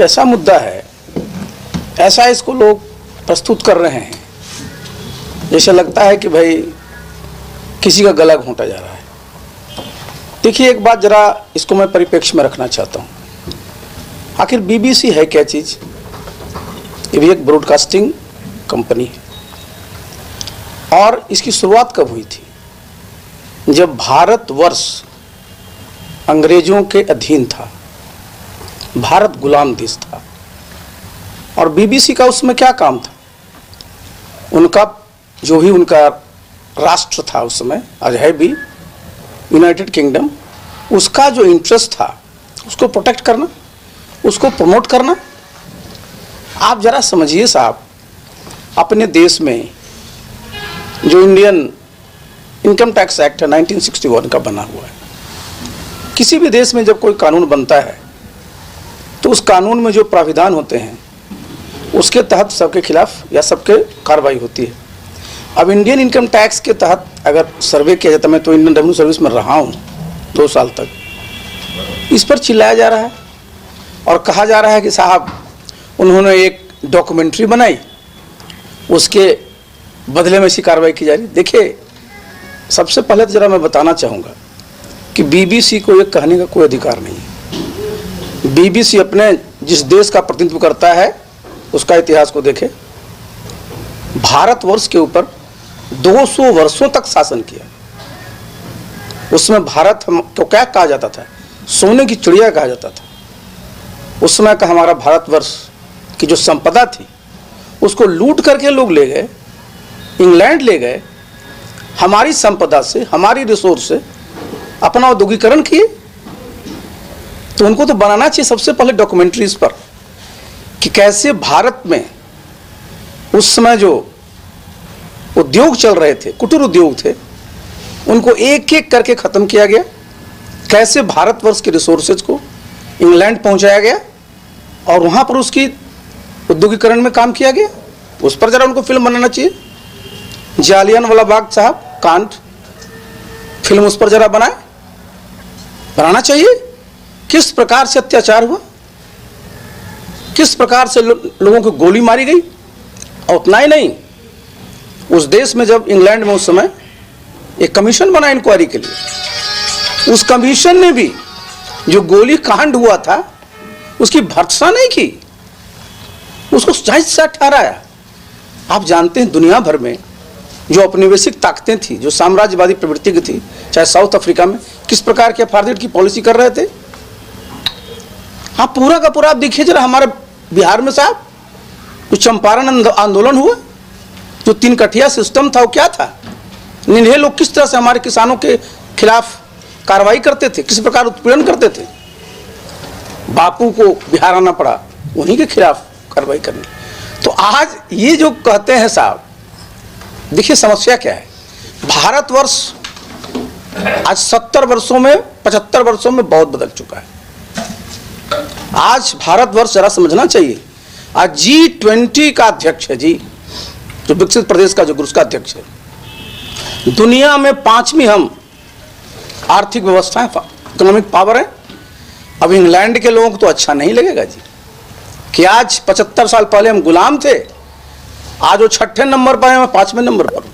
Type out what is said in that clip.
ऐसा मुद्दा है, ऐसा इसको लोग प्रस्तुत कर रहे हैं जैसे लगता है कि भाई किसी का गला घोंटा जा रहा है। देखिए, एक बात जरा इसको मैं परिप्रेक्ष्य में रखना चाहता हूँ। आखिर बीबीसी है क्या चीज़? ये भी एक ब्रॉडकास्टिंग कंपनी है। और इसकी शुरुआत कब हुई थी? जब भारतवर्ष अंग्रेजों के अधीन था, भारत गुलाम देश था। और बीबीसी का उसमें क्या काम था? उनका जो भी उनका राष्ट्र था उस समय, आज है भी यूनाइटेड किंगडम, उसका जो इंटरेस्ट था उसको प्रोटेक्ट करना, उसको प्रमोट करना। आप जरा समझिए साहब, अपने देश में जो इंडियन इनकम टैक्स एक्ट है 1961 का बना हुआ है, किसी भी देश में जब कोई कानून बनता है तो उस कानून में जो प्राविधान होते हैं उसके तहत सबके खिलाफ या सबके कार्रवाई होती है। अब इंडियन इनकम टैक्स के तहत अगर सर्वे किया जाता, मैं तो इंडियन रेवेन्यू सर्विस में रहा हूँ 2 साल तक, इस पर चिल्लाया जा रहा है और कहा जा रहा है कि साहब उन्होंने एक डॉक्यूमेंट्री बनाई, उसके बदले में ऐसी कार्रवाई की जा रही। देखिए, सबसे पहले तो जरा मैं बताना चाहूँगा कि बीबीसी को ये कहने का कोई अधिकार नहीं है। बीबीसी अपने जिस देश का प्रतिनिधित्व करता है उसका इतिहास को देखे। भारतवर्ष के ऊपर 200 वर्षों तक शासन किया। उसमें भारत को क्या कहा जाता था? सोने की चिड़िया कहा जाता था। उस समय का हमारा भारतवर्ष की जो संपदा थी उसको लूट करके लोग ले गए, इंग्लैंड ले गए, हमारी संपदा से, हमारी रिसोर्स से अपना औद्योगिकरण किए। तो उनको तो बनाना चाहिए सबसे पहले डॉक्यूमेंट्रीज पर कि कैसे भारत में उस समय जो उद्योग चल रहे थे, कुटीर उद्योग थे, उनको एक एक करके खत्म किया गया, कैसे भारतवर्ष के रिसोर्सेज को इंग्लैंड पहुंचाया गया और वहां पर उसकी उद्योगीकरण में काम किया गया। उस पर जरा उनको फिल्म बनाना चाहिए। जालियनवाला बाग साहब कांड फिल्म उस पर जरा बनाना चाहिए। किस प्रकार से अत्याचार हुआ, किस प्रकार से लोगों को गोली मारी गई। और उतना ही नहीं, उस देश में जब इंग्लैंड में उस समय एक कमीशन बना इंक्वायरी के लिए, उस कमीशन ने भी जो गोली कांड हुआ था उसकी भर्त्सना नहीं की, उसको जायज से ठहराया। आप जानते हैं दुनिया भर में जो औपनिवेशिक ताकतें थी, जो साम्राज्यवादी प्रवृत्ति की थी, चाहे साउथ अफ्रीका में किस प्रकार के अपार्थाइड की पॉलिसी कर रहे थे। आप पूरा का पूरा आप देखिए जरा, हमारे बिहार में साहब जो चंपारण आंदोलन हुआ, जो 3 कठिया सिस्टम था, वो क्या था? निन्हे लोग किस तरह से हमारे किसानों के खिलाफ कार्रवाई करते थे, किस प्रकार उत्पीड़न करते थे। बापू को बिहार आना पड़ा उन्हीं के खिलाफ कार्रवाई करने। तो आज ये जो कहते हैं साहब, देखिए समस्या क्या है। भारतवर्ष आज 70 वर्षों में, 75 वर्षों में बहुत बदल चुका है। आज भारतवर्ष जरा समझना चाहिए, आज G20 का अध्यक्ष है जी, जो विकसित प्रदेश का जो ग्रुप का अध्यक्ष है। दुनिया में 5वीं हम आर्थिक व्यवस्था है, इकोनॉमिक पावर है। अब इंग्लैंड के लोगों को तो अच्छा नहीं लगेगा जी कि आज 75 साल पहले हम गुलाम थे, आज वो 6ठे नंबर पर है, मैं 5वें नंबर पर हूं।